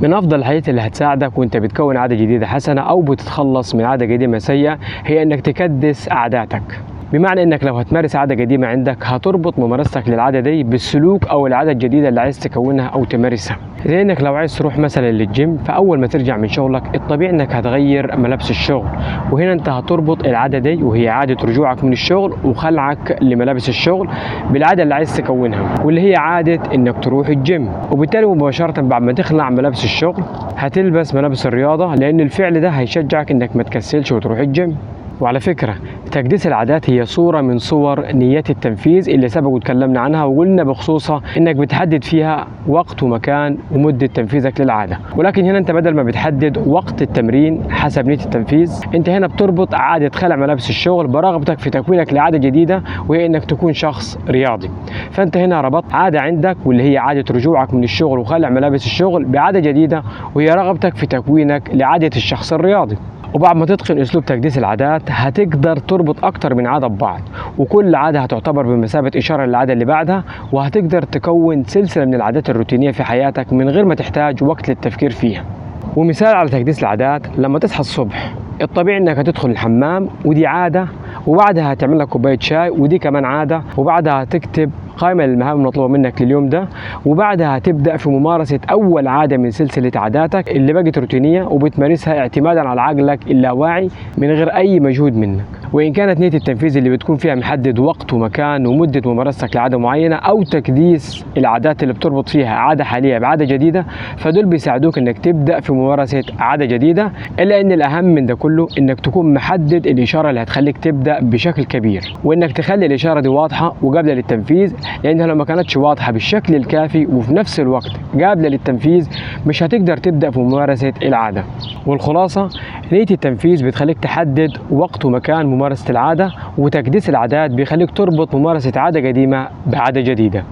من أفضل الحاجات اللي هتساعدك وأنت بتكون عادة جديدة حسنة أو بتتخلص من عادة قديمة سيئة هي إنك تكدس عاداتك. بمعنى إنك لو هتمارس عادة قديمة عندك هتربط ممارستك للعادة دي بالسلوك أو العادة الجديدة اللي عايز تكونها أو تمارسها. زي إنك لو عايز تروح مثلا للجيم، فأول ما ترجع من شغلك الطبيعي إنك هتغير ملابس الشغل، وهنا أنت هتربط العادة دي وهي عادة رجوعك من الشغل وخلعك لملابس الشغل بالعادة اللي عايز تكونها، واللي هي عادة إنك تروح الجيم. وبالتالي مباشرة بعد ما تخلع ملابس الشغل هتلبس ملابس الرياضة، لأن الفعل ده هيشجعك إنك ما تكسلش وتروح الجيم. وعلى فكرة تكديس العادات هي صورة من صور نيات التنفيذ اللي سبق وتكلمنا عنها وقلنا بخصوصها انك بتحدد فيها وقت ومكان ومدة تنفيذك للعادة. ولكن هنا انت بدل ما بتحدد وقت التمرين حسب نية التنفيذ، انت هنا بتربط عادة خلع ملابس الشغل برغبتك في تكوينك لعادة جديدة وهي انك تكون شخص رياضي. فانت هنا ربطت عادة عندك واللي هي عادة رجوعك من الشغل وخلع ملابس الشغل بعادة جديدة وهي رغبتك في تكوينك لعادة الشخص الرياضي. وبعد ما تتقن اسلوب تكديس العادات هتقدر تربط اكتر من عاده ببعض، وكل عاده هتعتبر بمثابه اشاره للعاده اللي بعدها، وهتقدر تكون سلسله من العادات الروتينيه في حياتك من غير ما تحتاج وقت للتفكير فيها. ومثال على تكديس العادات، لما تصحى الصبح الطبيعي انك هتدخل الحمام ودي عاده، وبعدها هتعمل لك كوبايه شاي ودي كمان عاده، وبعدها هتكتب قائمة للمهام المطلوبة منك لليوم ده، وبعدها هتبدأ في ممارسة أول عادة من سلسلة عاداتك اللي بقت روتينية وبتمارسها اعتمادا على عقلك اللاواعي من غير أي مجهود منك. وإن كانت نية التنفيذ اللي بتكون فيها محدد وقت ومكان ومدة ممارستك لعادة معينة أو تكديس العادات اللي بتربط فيها عادة حالية بعادة جديدة، فدول بيساعدوك إنك تبدأ في ممارسة عادة جديدة. إلا إن الأهم من ده كله إنك تكون محدد الإشارة اللي هتخليك تبدأ بشكل كبير، وإنك تخلي الإشارة دي واضحة وقابلة للتنفيذ، لأنها لو ما كانتش واضحة بالشكل الكافي وفي نفس الوقت قابلة للتنفيذ مش هتقدر تبدأ في ممارسة العادة. والخلاصة نية التنفيذ بتخليك تحدد وقت ومكان ممارسة العادة، وتكديس العادات بيخليك تربط ممارسة عادة قديمة بعادة جديدة.